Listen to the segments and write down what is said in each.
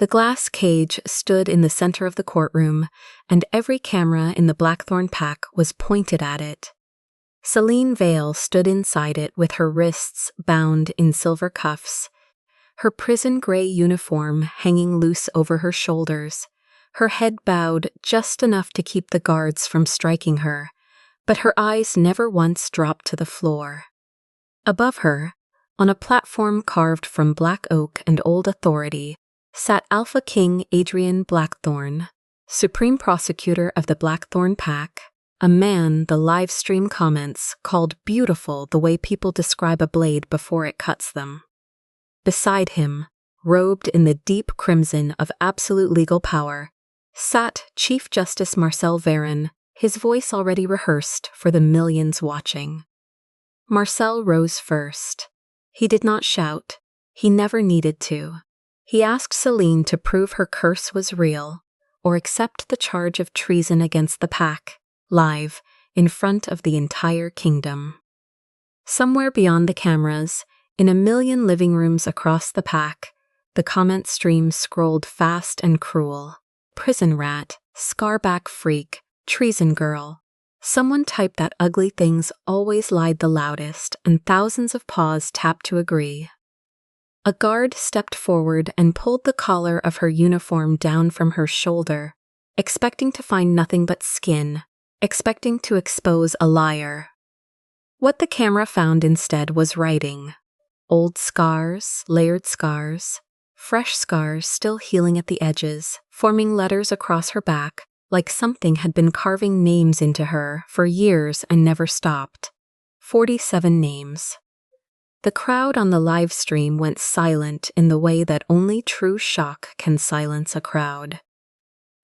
The glass cage stood in the center of the courtroom, and every camera in the Blackthorne pack was pointed at it. Selene Vale stood inside it with her wrists bound in silver cuffs, her prison gray uniform hanging loose over her shoulders, her head bowed just enough to keep the guards from striking her, but her eyes never once dropped to the floor. Above her, on a platform carved from black oak and old authority, sat Alpha King Adrian Blackthorne, Supreme Prosecutor of the Blackthorne Pack, a man the live stream comments called beautiful the way people describe a blade before it cuts them. Beside him, robed in the deep crimson of absolute legal power, sat Chief Justice Marcel Varon, his voice already rehearsed for the millions watching. Marcel rose first. He did not shout. He never needed to. He asked Selene to prove her curse was real, or accept the charge of treason against the pack, live, in front of the entire kingdom. Somewhere beyond the cameras, in a million living rooms across the pack, the comment stream scrolled fast and cruel. Prison rat, scarback freak, treason girl. Someone typed that ugly things always lied the loudest, and thousands of paws tapped to agree. A guard stepped forward and pulled the collar of her uniform down from her shoulder, expecting to find nothing but skin, expecting to expose a liar. What the camera found instead was writing. Old scars, layered scars, fresh scars still healing at the edges, forming letters across her back, like something had been carving names into her for years and never stopped. 47 names. The crowd on the live stream went silent in the way that only true shock can silence a crowd.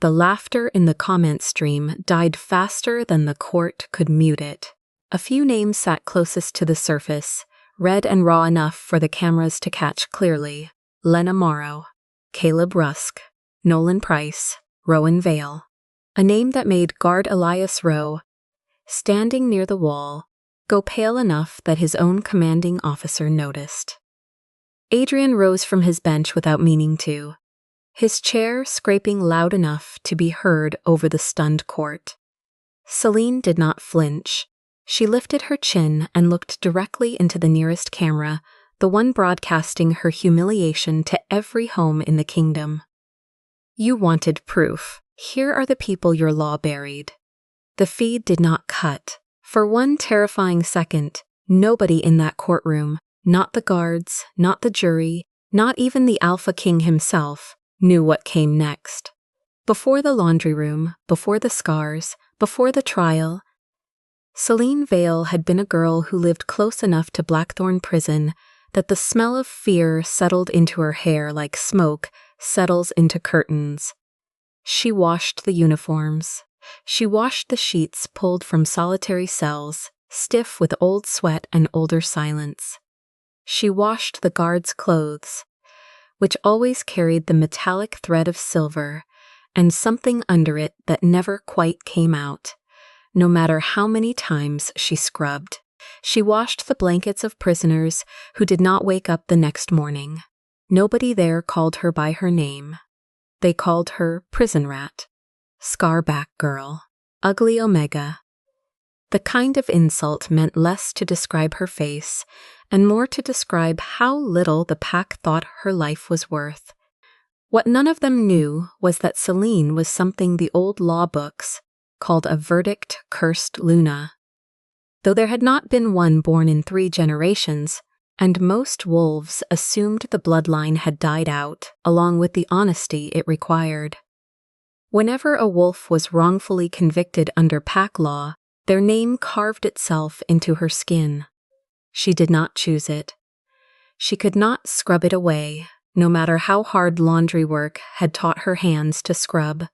The laughter in the comment stream died faster than the court could mute it. A few names sat closest to the surface, red and raw enough for the cameras to catch clearly. Lena Morrow, Caleb Rusk, Nolan Price, Rowan Vale. A name that made guard Elias Rowe, standing near the wall, go pale enough that his own commanding officer noticed. Adrian rose from his bench without meaning to, his chair scraping loud enough to be heard over the stunned court. Selene did not flinch. She lifted her chin and looked directly into the nearest camera, the one broadcasting her humiliation to every home in the kingdom. You wanted proof. Here are the people your law buried. The feed did not cut. For one terrifying second, nobody in that courtroom, not the guards, not the jury, not even the Alpha King himself, knew what came next. Before the laundry room, before the scars, before the trial, Selene Vale had been a girl who lived close enough to Blackthorne prison that the smell of fear settled into her hair like smoke settles into curtains. She washed the uniforms. She washed the sheets pulled from solitary cells, stiff with old sweat and older silence. She washed the guards' clothes, which always carried the metallic thread of silver and something under it that never quite came out, no matter how many times she scrubbed. She washed the blankets of prisoners who did not wake up the next morning. Nobody there called her by her name. They called her prison rat, scarback girl, ugly omega. The kind of insult meant less to describe her face and more to describe how little the pack thought her life was worth. What none of them knew was that Selene was something the old law books called a verdict cursed Luna. Though there had not been one born in 3 generations, and most wolves assumed the bloodline had died out, along with the honesty it required. Whenever a wolf was wrongfully convicted under pack law, their name carved itself into her skin. She did not choose it. She could not scrub it away, no matter how hard laundry work had taught her hands to scrub.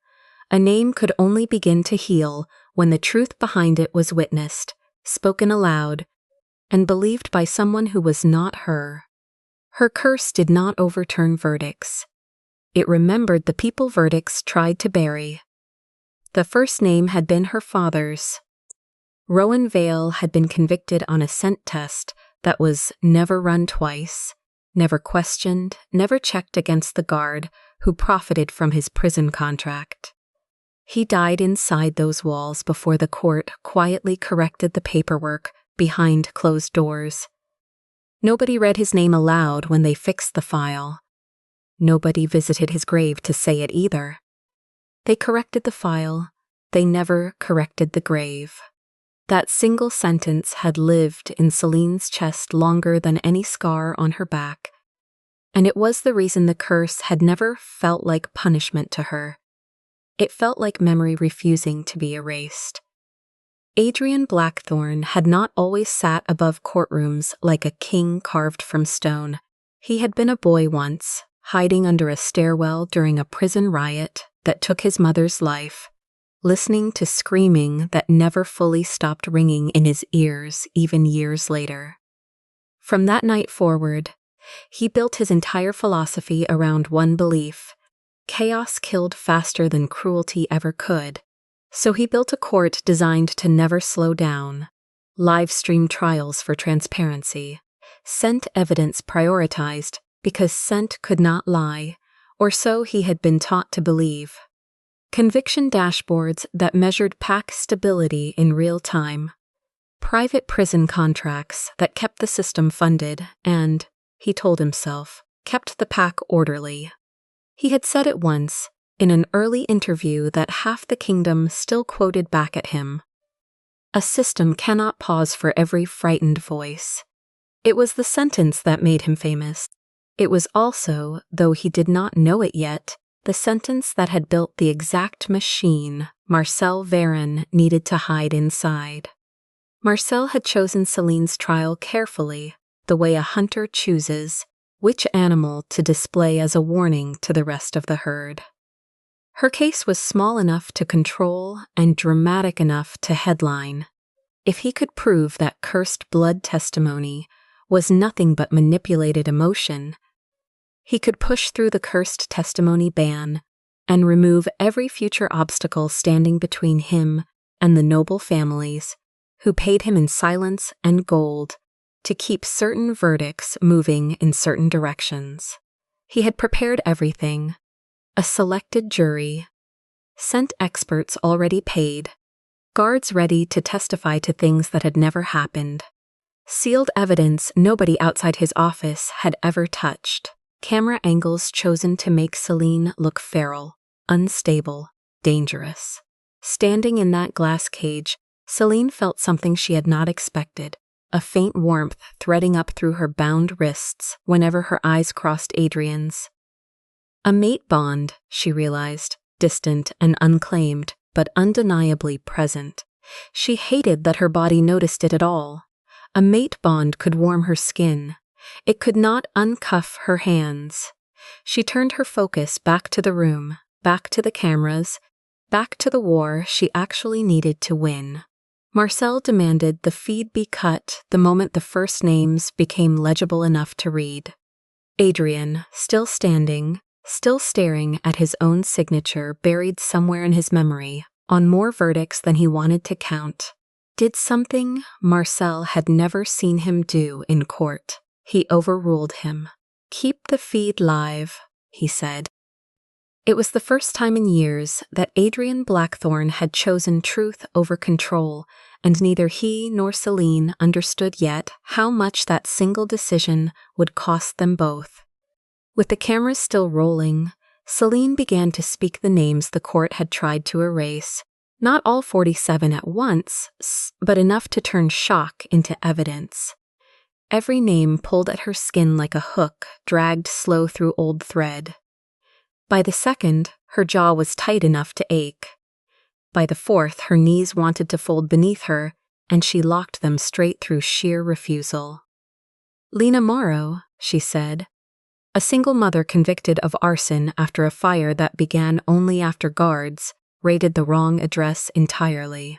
A name could only begin to heal when the truth behind it was witnessed, spoken aloud, and believed by someone who was not her. Her curse did not overturn verdicts. It remembered the people verdicts tried to bury. The first name had been her father's. Rowan Vale had been convicted on a scent test that was never run twice, never questioned, never checked against the guard who profited from his prison contract. He died inside those walls before the court quietly corrected the paperwork behind closed doors. Nobody read his name aloud when they fixed the file. Nobody visited his grave to say it either. They corrected the file. They never corrected the grave. That single sentence had lived in Selene's chest longer than any scar on her back, and it was the reason the curse had never felt like punishment to her. It felt like memory refusing to be erased. Adrian Blackthorne had not always sat above courtrooms like a king carved from stone. He had been a boy once, hiding under a stairwell during a prison riot that took his mother's life, listening to screaming that never fully stopped ringing in his ears even years later. From that night forward, he built his entire philosophy around one belief: chaos killed faster than cruelty ever could. So he built a court designed to never slow down, live-stream trials for transparency, scent evidence prioritized because scent could not lie, or so he had been taught to believe. Conviction dashboards that measured PAC stability in real time, private prison contracts that kept the system funded and, he told himself, kept the PAC orderly. He had said it once, in an early interview that half the kingdom still quoted back at him. A system cannot pause for every frightened voice. It was the sentence that made him famous. It was also, though he did not know it yet, the sentence that had built the exact machine Marcel Varron needed to hide inside. Marcel had chosen Selene's trial carefully, the way a hunter chooses which animal to display as a warning to the rest of the herd. Her case was small enough to control and dramatic enough to headline. If he could prove that cursed blood testimony was nothing but manipulated emotion, he could push through the cursed testimony ban and remove every future obstacle standing between him and the noble families who paid him in silence and gold to keep certain verdicts moving in certain directions. He had prepared everything. A selected jury, sent experts already paid, guards ready to testify to things that had never happened, sealed evidence nobody outside his office had ever touched, camera angles chosen to make Selene look feral, unstable, dangerous. Standing in that glass cage, Selene felt something she had not expected, a faint warmth threading up through her bound wrists whenever her eyes crossed Adrian's. A mate bond, she realized, distant and unclaimed, but undeniably present. She hated that her body noticed it at all. A mate bond could warm her skin. It could not uncuff her hands. She turned her focus back to the room, back to the cameras, back to the war she actually needed to win. Marcel demanded the feed be cut the moment the first names became legible enough to read. Adrian, still standing, still staring at his own signature buried somewhere in his memory, on more verdicts than he wanted to count, did something Marcel had never seen him do in court. He overruled him. "Keep the feed live," he said. It was the first time in years that Adrian Blackthorne had chosen truth over control, and neither he nor Selene understood yet how much that single decision would cost them both. With the cameras still rolling, Selene began to speak the names the court had tried to erase, not all 47 at once, but enough to turn shock into evidence. Every name pulled at her skin like a hook dragged slow through old thread. By the second, her jaw was tight enough to ache. By the fourth, her knees wanted to fold beneath her, and she locked them straight through sheer refusal. "Lena Morrow," she said. A single mother convicted of arson after a fire that began only after guards raided the wrong address entirely.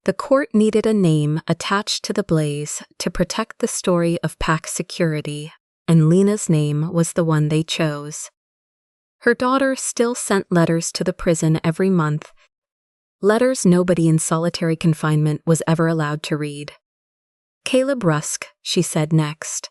The court needed a name attached to the blaze to protect the story of PAC security, and Lena's name was the one they chose. Her daughter still sent letters to the prison every month, letters nobody in solitary confinement was ever allowed to read. "Caleb Rusk," she said next.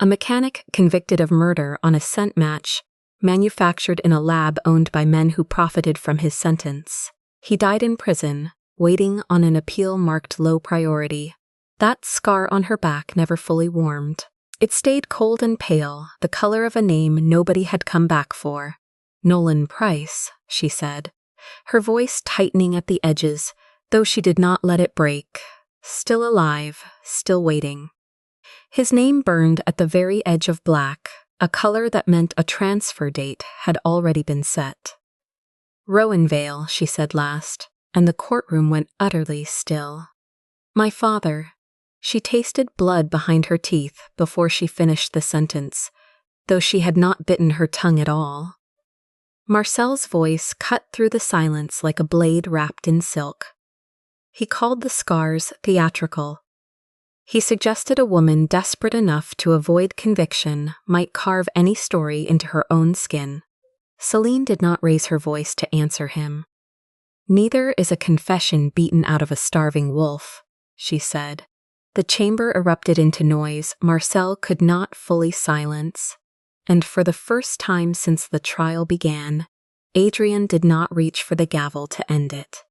A mechanic convicted of murder on a scent match manufactured in a lab owned by men who profited from his sentence. He died in prison, waiting on an appeal marked low priority. That scar on her back never fully warmed. It stayed cold and pale, the color of a name nobody had come back for. "Nolan Price," she said, her voice tightening at the edges, though she did not let it break. Still alive, still waiting. His name burned at the very edge of black, a color that meant a transfer date had already been set. "Vale," she said last, and the courtroom went utterly still. "My father." She tasted blood behind her teeth before she finished the sentence, though she had not bitten her tongue at all. Marcel's voice cut through the silence like a blade wrapped in silk. He called the scars theatrical. He suggested a woman desperate enough to avoid conviction might carve any story into her own skin. Selene did not raise her voice to answer him. "Neither is a confession beaten out of a starving wolf," she said. The chamber erupted into noise Marcel could not fully silence, and for the first time since the trial began, Adrian did not reach for the gavel to end it.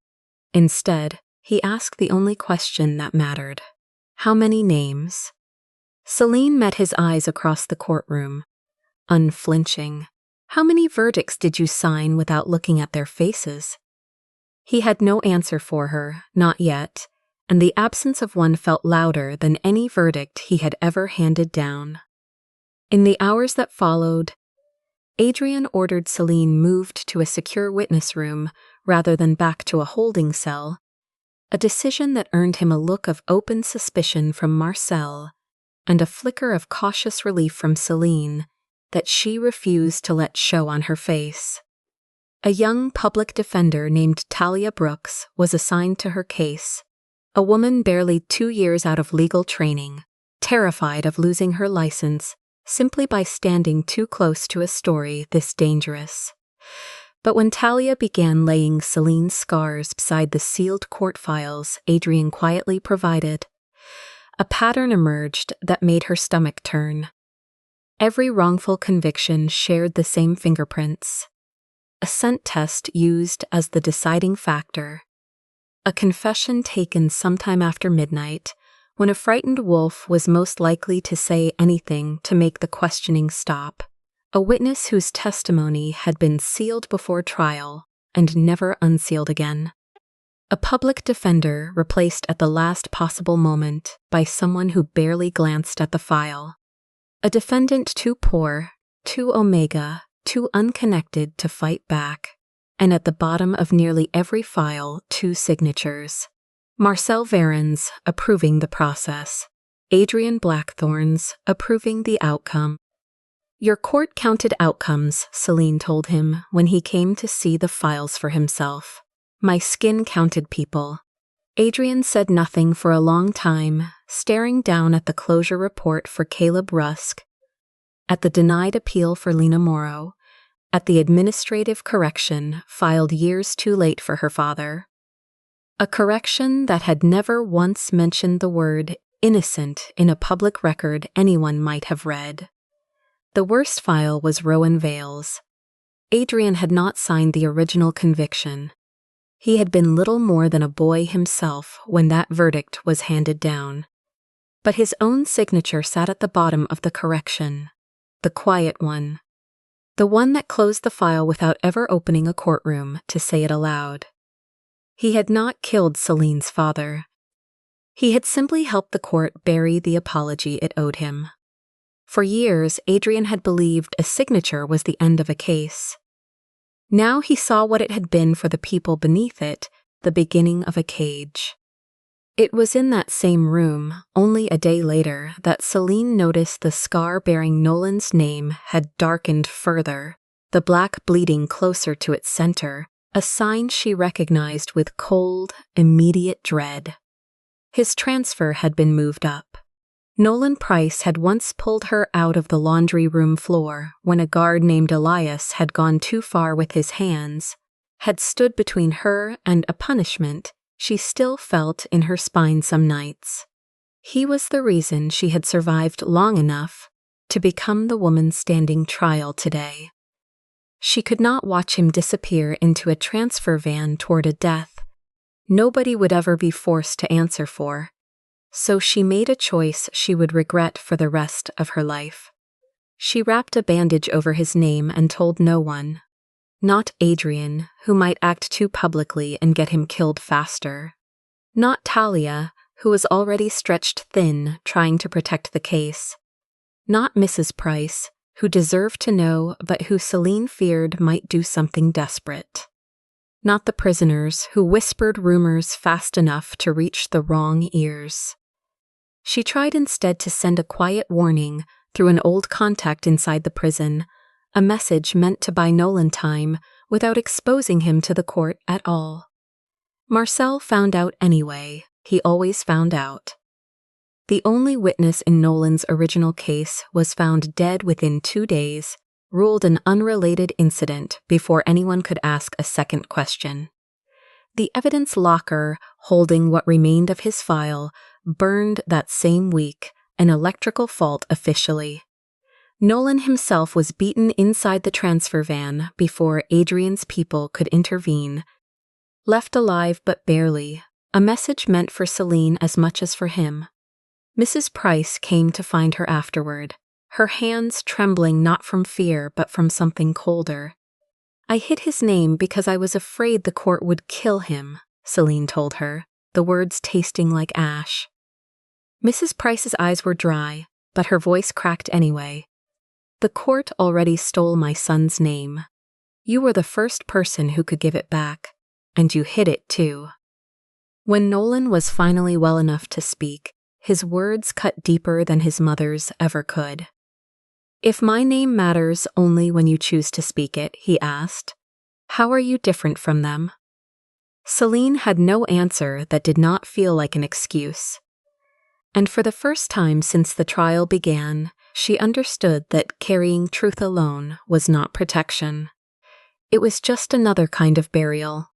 Instead, he asked the only question that mattered. "How many names?" Selene met his eyes across the courtroom, unflinching. "How many verdicts did you sign without looking at their faces?" He had no answer for her, not yet, and the absence of one felt louder than any verdict he had ever handed down. In the hours that followed, Adrian ordered Selene moved to a secure witness room rather than back to a holding cell, a decision that earned him a look of open suspicion from Marcel and a flicker of cautious relief from Selene that she refused to let show on her face. A young public defender named Talia Brooks was assigned to her case, a woman barely 2 years out of legal training, terrified of losing her license simply by standing too close to a story this dangerous. But when Talia began laying Selene's scars beside the sealed court files Adrian quietly provided, a pattern emerged that made her stomach turn. Every wrongful conviction shared the same fingerprints. A scent test used as the deciding factor. A confession taken sometime after midnight, when a frightened wolf was most likely to say anything to make the questioning stop. A witness whose testimony had been sealed before trial and never unsealed again. A public defender replaced at the last possible moment by someone who barely glanced at the file. A defendant too poor, too omega, too unconnected to fight back, and at the bottom of nearly every file 2 signatures. Marcel Varen's approving the process, Adrian Blackthorne's approving the outcome. "Your court counted outcomes," Selene told him when he came to see the files for himself. "My skin counted people." Adrian said nothing for a long time, staring down at the closure report for Caleb Rusk, at the denied appeal for Lena Morrow, at the administrative correction filed years too late for her father. A correction that had never once mentioned the word innocent in a public record anyone might have read. The worst file was Vale's. Adrian had not signed the original conviction. He had been little more than a boy himself when that verdict was handed down. But his own signature sat at the bottom of the correction, the quiet one, the one that closed the file without ever opening a courtroom to say it aloud. He had not killed Selene's father. He had simply helped the court bury the apology it owed him. For years, Adrian had believed a signature was the end of a case. Now he saw what it had been for the people beneath it, the beginning of a cage. It was in that same room, only a day later, that Selene noticed the scar bearing Nolan's name had darkened further, the black bleeding closer to its center, a sign she recognized with cold, immediate dread. His transfer had been moved up. Nolan Price had once pulled her out of the laundry room floor when a guard named Elias had gone too far with his hands, had stood between her and a punishment she still felt in her spine some nights. He was the reason she had survived long enough to become the woman standing trial today. She could not watch him disappear into a transfer van toward a death nobody would ever be forced to answer for, so she made a choice she would regret for the rest of her life. She wrapped a bandage over his name and told no one. Not Adrian, who might act too publicly and get him killed faster. Not Talia, who was already stretched thin trying to protect the case. Not Mrs. Price, who deserved to know but who Selene feared might do something desperate. Not the prisoners who whispered rumors fast enough to reach the wrong ears. She tried instead to send a quiet warning through an old contact inside the prison, a message meant to buy Nolan time without exposing him to the court at all. Marcel found out anyway. He always found out. The only witness in Nolan's original case was found dead within 2 days, ruled an unrelated incident before anyone could ask a second question. The evidence locker, holding what remained of his file, burned that same week, an electrical fault officially. Nolan himself was beaten inside the transfer van before Adrian's people could intervene. Left alive but barely, a message meant for Selene as much as for him. Mrs. Price came to find her afterward, her hands trembling not from fear but from something colder. "I hid his name because I was afraid the court would kill him," Selene told her, the words tasting like ash. Mrs. Price's eyes were dry, but her voice cracked anyway. "The court already stole my son's name. You were the first person who could give it back, and you hid it too." When Nolan was finally well enough to speak, his words cut deeper than his mother's ever could. "If my name matters only when you choose to speak it," he asked, "how are you different from them?" Selene had no answer that did not feel like an excuse. And for the first time since the trial began, she understood that carrying truth alone was not protection. It was just another kind of burial.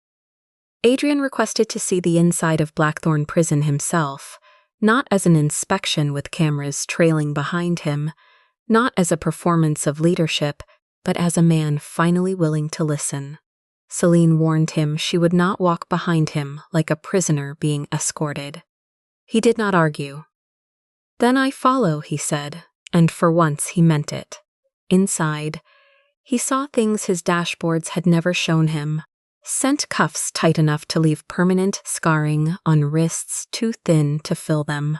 Adrian requested to see the inside of Blackthorne Prison himself, not as an inspection with cameras trailing behind him, not as a performance of leadership, but as a man finally willing to listen. Selene warned him she would not walk behind him like a prisoner being escorted. He did not argue. "Then I follow," he said, and for once he meant it. Inside, he saw things his dashboards had never shown him. Scent cuffs tight enough to leave permanent scarring on wrists too thin to fill them.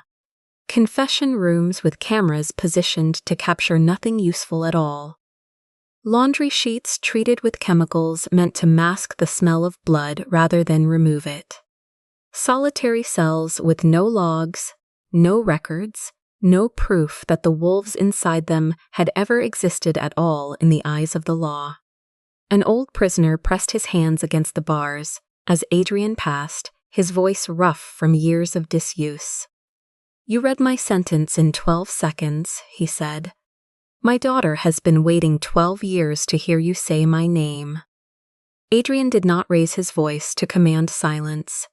Confession rooms with cameras positioned to capture nothing useful at all. Laundry sheets treated with chemicals meant to mask the smell of blood rather than remove it. Solitary cells with no logs, no records, no proof that the wolves inside them had ever existed at all in the eyes of the law. An old prisoner pressed his hands against the bars as Adrian passed, his voice rough from years of disuse. "You read my sentence in 12 seconds, he said. "My daughter has been waiting 12 years to hear you say my name." Adrian did not raise his voice to command silence.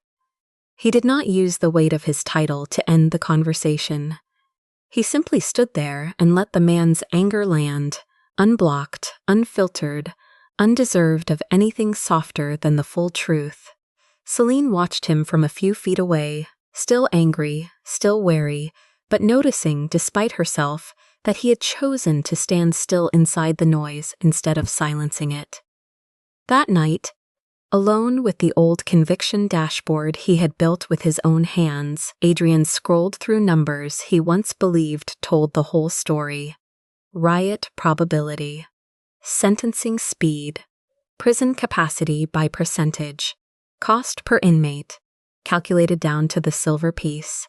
He did not use the weight of his title to end the conversation. He simply stood there and let the man's anger land, unblocked, unfiltered, undeserved of anything softer than the full truth. Selene watched him from a few feet away, still angry, still wary, but noticing, despite herself, that he had chosen to stand still inside the noise instead of silencing it. That night, alone with the old conviction dashboard he had built with his own hands, Adrian scrolled through numbers he once believed told the whole story. Riot probability, sentencing speed, prison capacity by percentage, cost per inmate, calculated down to the silver piece.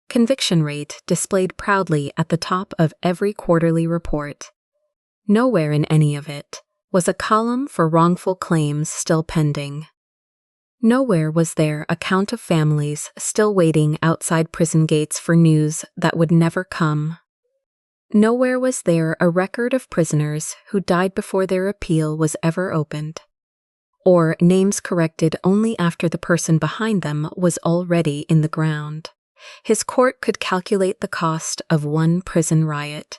Conviction rate displayed proudly at the top of every quarterly report. Nowhere in any of it was a column for wrongful claims still pending. Nowhere was there a count of families still waiting outside prison gates for news that would never come. Nowhere was there a record of prisoners who died before their appeal was ever opened, or names corrected only after the person behind them was already in the ground. His court could calculate the cost of one prison riot.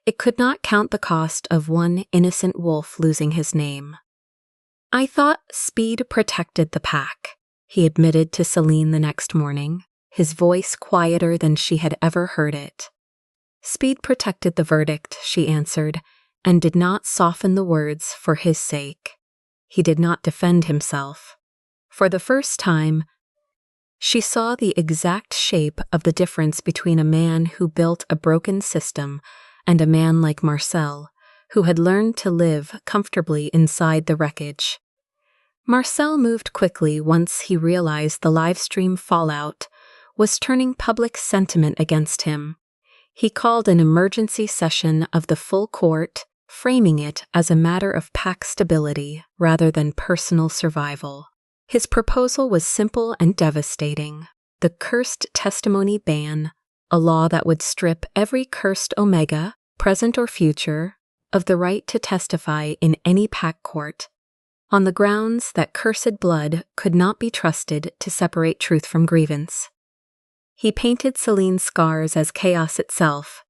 it could not count the cost of one innocent wolf losing his name. "I thought speed protected the pack," he admitted to Selene the next morning, his voice quieter than she had ever heard it. "Speed protected the verdict," she answered, and did not soften the words for his sake. He did not defend himself. For the first time, she saw the exact shape of the difference between a man who built a broken system and a man like Marcel, who had learned to live comfortably inside the wreckage. Marcel moved quickly once he realized the livestream fallout was turning public sentiment against him. He called an emergency session of the full court, framing it as a matter of pack stability rather than personal survival. His proposal was simple and devastating: the cursed testimony ban, a law that would strip every cursed Omega, present or future, of the right to testify in any pack court, on the grounds that cursed blood could not be trusted to separate truth from grievance. He painted Selene's scars as chaos itself,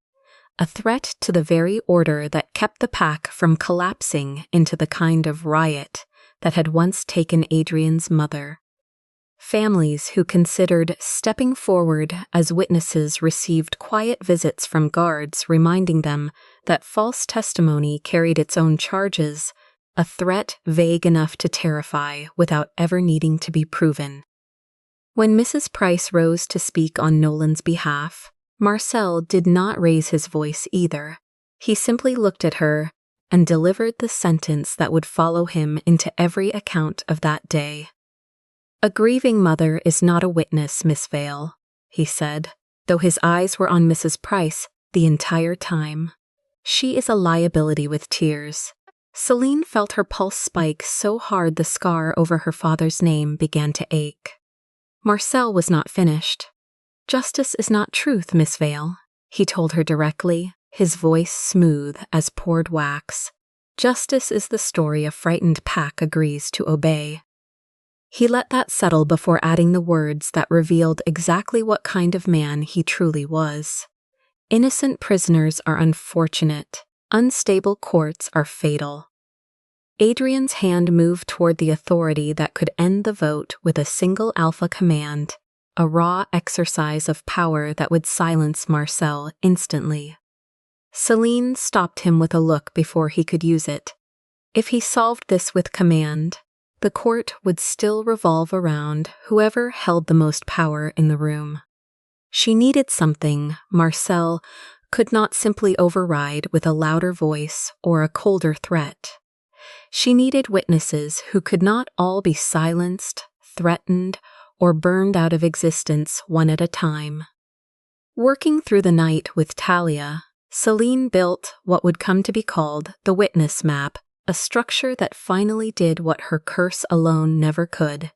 a threat to the very order that kept the pack from collapsing into the kind of riot that had once taken Adrian's mother. Families who considered stepping forward as witnesses received quiet visits from guards reminding them that false testimony carried its own charges, a threat vague enough to terrify without ever needing to be proven. When Mrs. Price rose to speak on Nolan's behalf, Marcel did not raise his voice either. He simply looked at her and delivered the sentence that would follow him into every account of that day. "A grieving mother is not a witness, Miss Vale," he said, though his eyes were on Mrs. Price the entire time. "She is a liability with tears." Selene felt her pulse spike so hard the scar over her father's name began to ache. Marcel was not finished. "Justice is not truth, Miss Vale," he told her directly, his voice smooth as poured wax. "Justice is the story a frightened pack agrees to obey." He let that settle before adding the words that revealed exactly what kind of man he truly was. "Innocent prisoners are unfortunate. Unstable courts are fatal." Adrian's hand moved toward the authority that could end the vote with a single alpha command, a raw exercise of power that would silence Marcel instantly. Selene stopped him with a look before he could use it. If he solved this with command, the court would still revolve around whoever held the most power in the room. She needed something Marcel could not simply override with a louder voice or a colder threat. She needed witnesses who could not all be silenced, threatened, or burned out of existence one at a time. Working through the night with Talia, Selene built what would come to be called the witness map, a structure that finally did what her curse alone never could.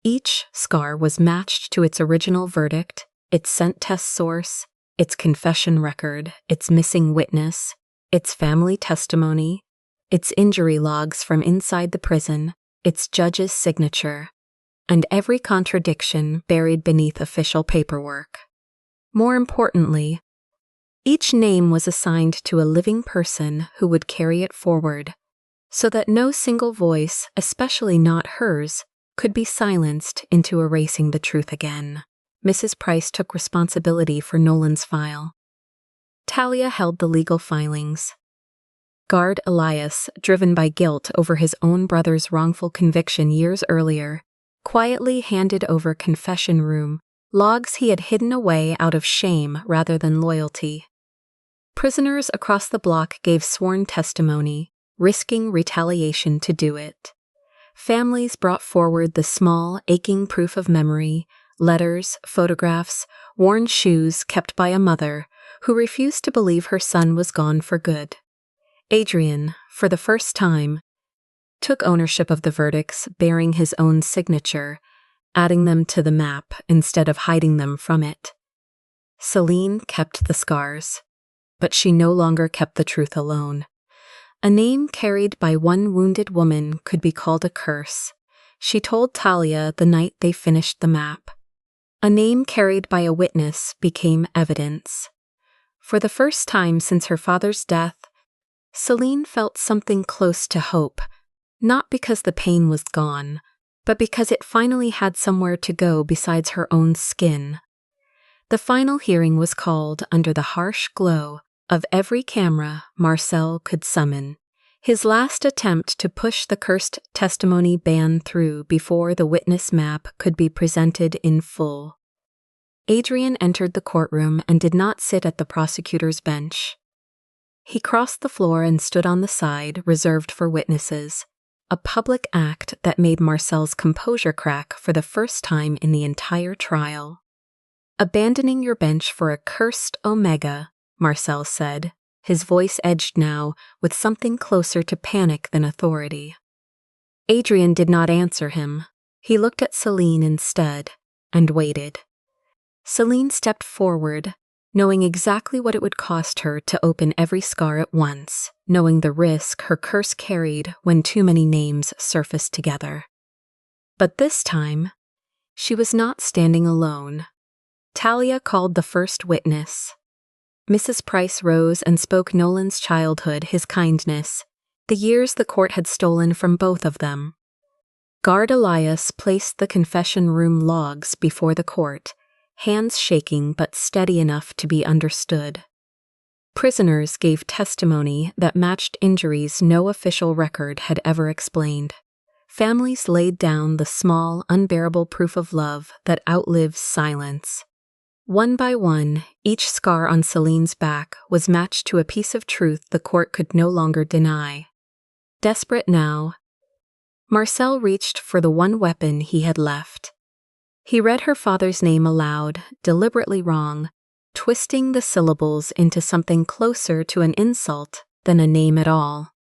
Each scar was matched to its original verdict, its scent test source, its confession record, its missing witness, its family testimony, its injury logs from inside the prison, its judge's signature, and every contradiction buried beneath official paperwork. More importantly, each name was assigned to a living person who would carry it forward, so that no single voice, especially not hers, could be silenced into erasing the truth again. Mrs. Price took responsibility for Nolan's file. Talia held the legal filings. Guard Elias, driven by guilt over his own brother's wrongful conviction years earlier, quietly handed over confession room logs he had hidden away out of shame rather than loyalty. Prisoners across the block gave sworn testimony, risking retaliation to do it. Families brought forward the small, aching proof of memory, letters, photographs, worn shoes kept by a mother who refused to believe her son was gone for good. Adrian, for the first time, took ownership of the verdicts, bearing his own signature, adding them to the map instead of hiding them from it. Selene kept the scars, but she no longer kept the truth alone. A name carried by one wounded woman could be called a curse. She told Talia the night they finished the map. A name carried by a witness became evidence. For the first time since her father's death, Selene felt something close to hope, not because the pain was gone, but because it finally had somewhere to go besides her own skin. The final hearing was called under the harsh glow of every camera Marcel could summon, his last attempt to push the cursed testimony ban through before the witness map could be presented in full. Adrian entered the courtroom and did not sit at the prosecutor's bench. He crossed the floor and stood on the side reserved for witnesses, a public act that made Marcel's composure crack for the first time in the entire trial. "Abandoning your bench for a cursed Omega," Marcel said, his voice edged now with something closer to panic than authority. Adrian did not answer him. He looked at Selene instead, and waited. Selene stepped forward, knowing exactly what it would cost her to open every scar at once, knowing the risk her curse carried when too many names surfaced together. But this time, she was not standing alone. Talia called the first witness. Mrs. Price rose and spoke Nolan's childhood, his kindness, the years the court had stolen from both of them. Guard Elias placed the confession room logs before the court, hands shaking but steady enough to be understood. Prisoners gave testimony that matched injuries no official record had ever explained. Families laid down the small, unbearable proof of love that outlives silence. One by one, each scar on Selene's back was matched to a piece of truth the court could no longer deny. Desperate now, Marcel reached for the one weapon he had left. He read her father's name aloud, deliberately wrong, twisting the syllables into something closer to an insult than a name at all.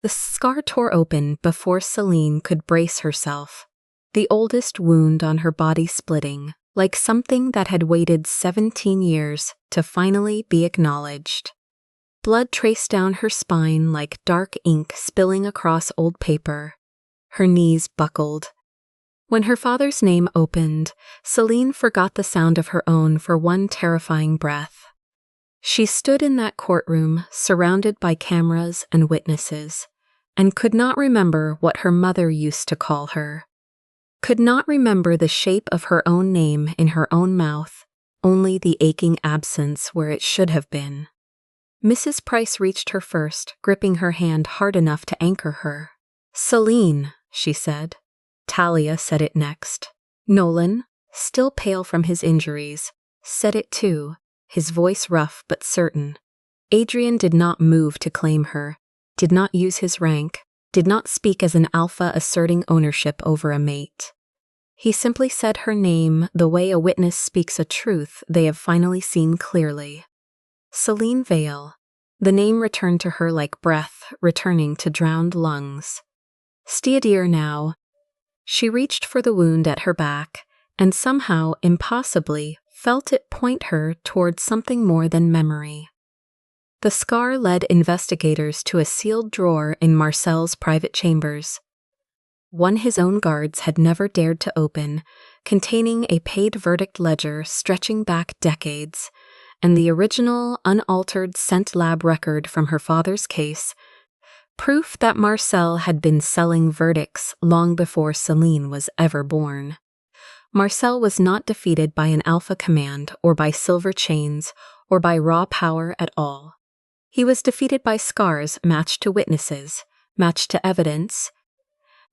The scar tore open before Selene could brace herself, the oldest wound on her body splitting, like something that had waited 17 years to finally be acknowledged. Blood traced down her spine like dark ink spilling across old paper. Her knees buckled. When her father's name opened, Selene forgot the sound of her own for one terrifying breath. She stood in that courtroom, surrounded by cameras and witnesses, and could not remember what her mother used to call her. Could not remember the shape of her own name in her own mouth, only the aching absence where it should have been. Mrs. Price reached her first, gripping her hand hard enough to anchor her. "Selene," she said. Talia said it next. Nolan, still pale from his injuries, said it too, his voice rough but certain. Adrian did not move to claim her, did not use his rank, did not speak as an alpha asserting ownership over a mate. He simply said her name the way a witness speaks a truth they have finally seen clearly. Selene Vale. The name returned to her like breath returning to drowned lungs. Steadier now, she reached for the wound at her back and somehow, impossibly, felt it point her toward something more than memory. The scar led investigators to a sealed drawer in Marcel's private chambers, one his own guards had never dared to open, containing a paid verdict ledger stretching back decades, and the original, unaltered scent lab record from her father's case, proof that Marcel had been selling verdicts long before Selene was ever born. Marcel was not defeated by an alpha command or by silver chains or by raw power at all. He was defeated by scars matched to witnesses, matched to evidence,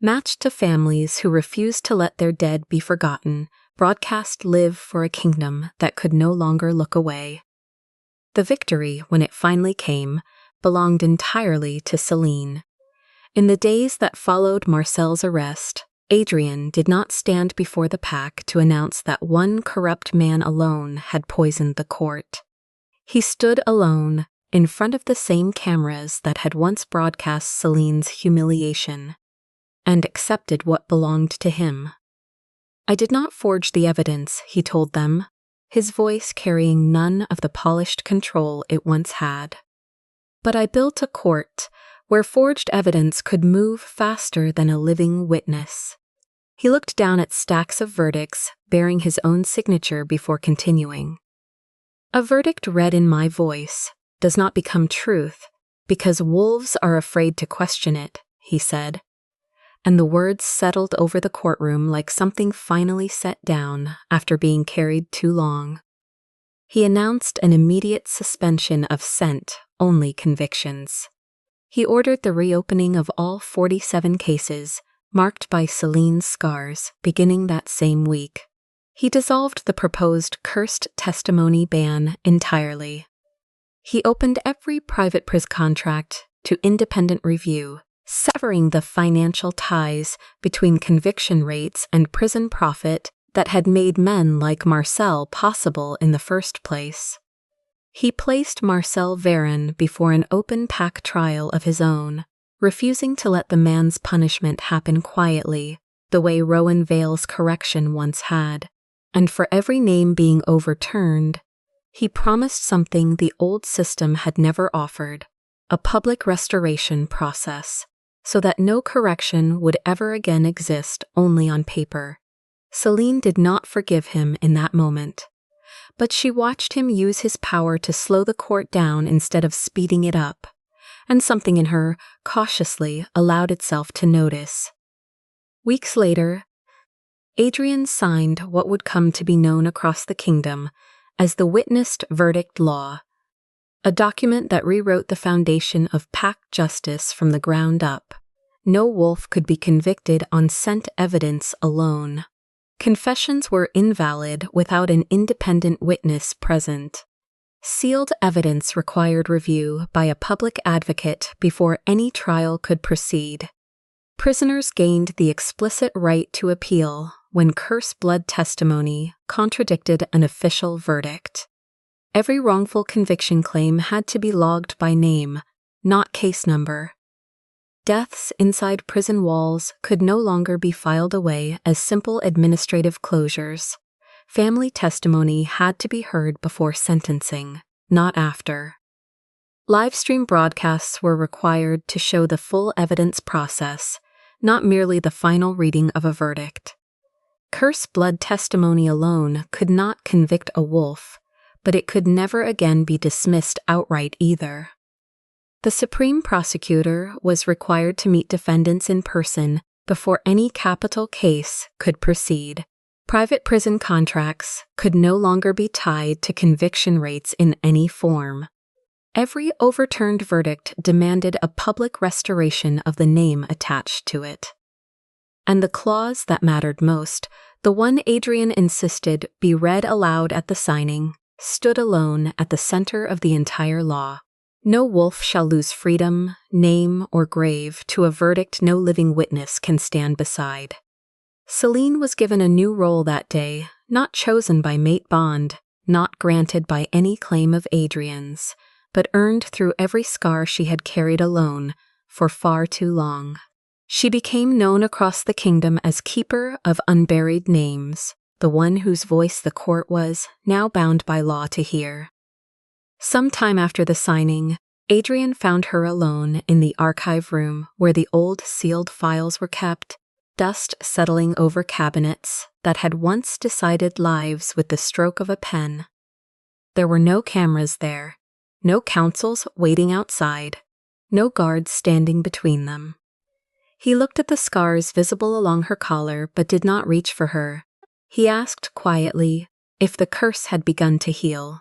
matched to families who refused to let their dead be forgotten, broadcast live for a kingdom that could no longer look away. The victory, when it finally came, belonged entirely to Selene. In the days that followed Marcel's arrest, Adrian did not stand before the pack to announce that one corrupt man alone had poisoned the court. He stood alone, in front of the same cameras that had once broadcast Selene's humiliation, and accepted what belonged to him. "I did not forge the evidence," he told them, his voice carrying none of the polished control it once had. "But I built a court where forged evidence could move faster than a living witness." He looked down at stacks of verdicts bearing his own signature before continuing. A verdict read in my voice does not become truth because wolves are afraid to question it, he said. And the words settled over the courtroom like something finally set down after being carried too long. He announced an immediate suspension of scent-only convictions. He ordered the reopening of all 47 cases marked by Selene's scars beginning that same week. He dissolved the proposed cursed testimony ban entirely. He opened every private prison contract to independent review, severing the financial ties between conviction rates and prison profit that had made men like Marcel possible in the first place. He placed Marcel Varron before an open pack trial of his own, refusing to let the man's punishment happen quietly, the way Rowan Vale's correction once had. And for every name being overturned, he promised something the old system had never offered, a public restoration process, so that no correction would ever again exist only on paper. Selene did not forgive him in that moment, but she watched him use his power to slow the court down instead of speeding it up, and something in her cautiously allowed itself to notice. Weeks later, Adrian signed what would come to be known across the kingdom as the Witnessed Verdict Law, a document that rewrote the foundation of pack justice from the ground up. No wolf could be convicted on scent evidence alone. Confessions were invalid without an independent witness present. Sealed evidence required review by a public advocate before any trial could proceed. Prisoners gained the explicit right to appeal when curse blood testimony contradicted an official verdict. Every wrongful conviction claim had to be logged by name, not case number. Deaths inside prison walls could no longer be filed away as simple administrative closures. Family testimony had to be heard before sentencing, not after. Livestream broadcasts were required to show the full evidence process, not merely the final reading of a verdict. Curse blood testimony alone could not convict a wolf, but it could never again be dismissed outright either. The Supreme Prosecutor was required to meet defendants in person before any capital case could proceed. Private prison contracts could no longer be tied to conviction rates in any form. Every overturned verdict demanded a public restoration of the name attached to it. And the clause that mattered most, the one Adrian insisted be read aloud at the signing, stood alone at the center of the entire law. No wolf shall lose freedom, name, or grave to a verdict no living witness can stand beside. Selene was given a new role that day, not chosen by mate bond, not granted by any claim of Adrian's, but earned through every scar she had carried alone for far too long. She became known across the kingdom as Keeper of Unburied Names, the one whose voice the court was now bound by law to hear. Some time after the signing, Adrian found her alone in the archive room where the old sealed files were kept, dust settling over cabinets that had once decided lives with the stroke of a pen. There were no cameras there, no counsels waiting outside, no guards standing between them. He looked at the scars visible along her collar but did not reach for her. He asked quietly if the curse had begun to heal.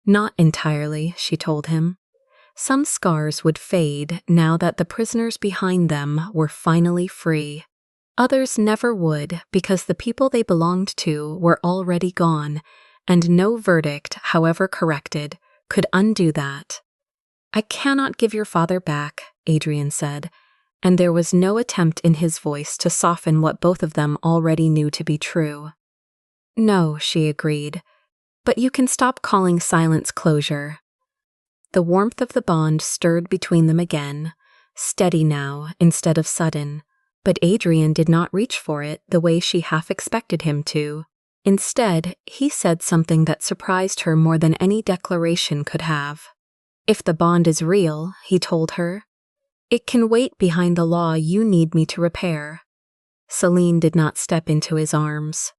Not entirely, she told him. Some scars would fade now that the prisoners behind them were finally free. Others never would because the people they belonged to were already gone, and no verdict, however corrected, could undo that. "I cannot give your father back," Adrian said, and there was no attempt in his voice to soften what both of them already knew to be true. "No," she agreed, "but you can stop calling silence closure." The warmth of the bond stirred between them again, steady now instead of sudden, but Adrian did not reach for it the way she half expected him to. Instead, he said something that surprised her more than any declaration could have. "If the bond is real," he told her, "it can wait behind the law you need me to repair." Selene did not step into his arms.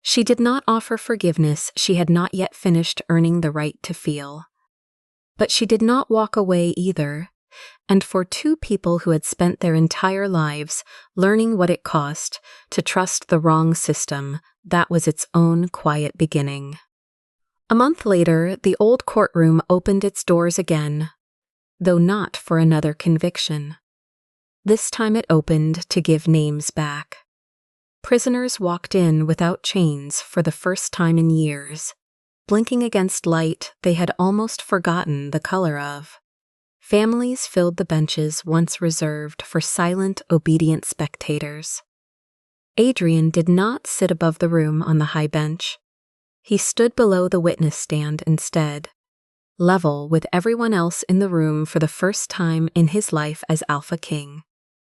She did not offer forgiveness she had not yet finished earning the right to feel. But she did not walk away either, and for two people who had spent their entire lives learning what it cost to trust the wrong system, that was its own quiet beginning. A month later, the old courtroom opened its doors again, though not for another conviction. This time it opened to give names back. Prisoners walked in without chains for the first time in years, blinking against light they had almost forgotten the color of. Families filled the benches once reserved for silent, obedient spectators. Adrian did not sit above the room on the high bench. He stood below the witness stand instead, level with everyone else in the room for the first time in his life as Alpha King.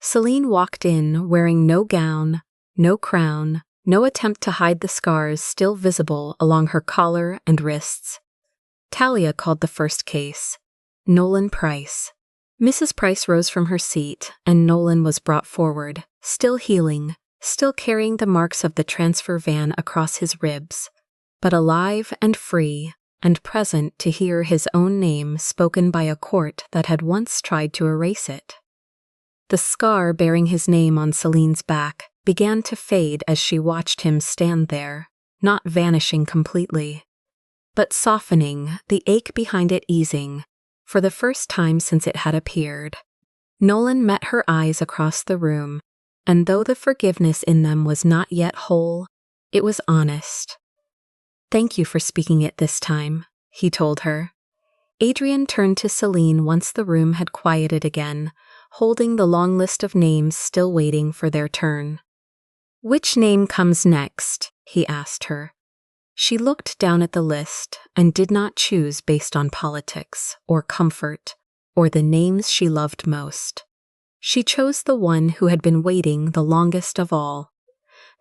Selene walked in wearing no gown, no crown, no attempt to hide the scars still visible along her collar and wrists. Talia called the first case, Nolan Price. Mrs. Price rose from her seat, and Nolan was brought forward, still healing, still carrying the marks of the transfer van across his ribs, but alive and free, and present to hear his own name spoken by a court that had once tried to erase it. The scar bearing his name on Selene's back began to fade as she watched him stand there, not vanishing completely, but softening, the ache behind it easing, for the first time since it had appeared. Nolan met her eyes across the room, and though the forgiveness in them was not yet whole, it was honest. "Thank you for speaking it this time," he told her. Adrian turned to Selene once the room had quieted again, holding the long list of names still waiting for their turn. "Which name comes next?" he asked her. She looked down at the list and did not choose based on politics or comfort or the names she loved most. She chose the one who had been waiting the longest of all.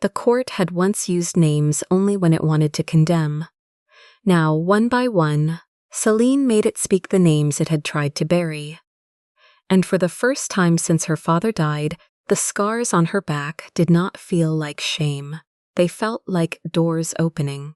The court had once used names only when it wanted to condemn. Now, one by one, Selene made it speak the names it had tried to bury. And for the first time since her father died, the scars on her back did not feel like shame. They felt like doors opening.